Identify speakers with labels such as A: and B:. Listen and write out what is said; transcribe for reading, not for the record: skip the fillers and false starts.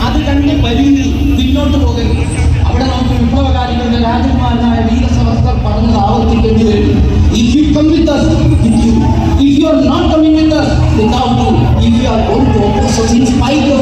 A: അത് കണ്ട് പരിധി പിന്നോട്ട് പോകരുത്. അവിടെ നമുക്ക് വിപ്ലവകാരികളുടെ രാജകുമാരനായ വീരസവസ്തർ പറഞ്ഞത് ആവർത്തിക്കേണ്ടി വരും. If you come with us, with you. If you are not coming with us, without you. If you are going to oppose us in spite of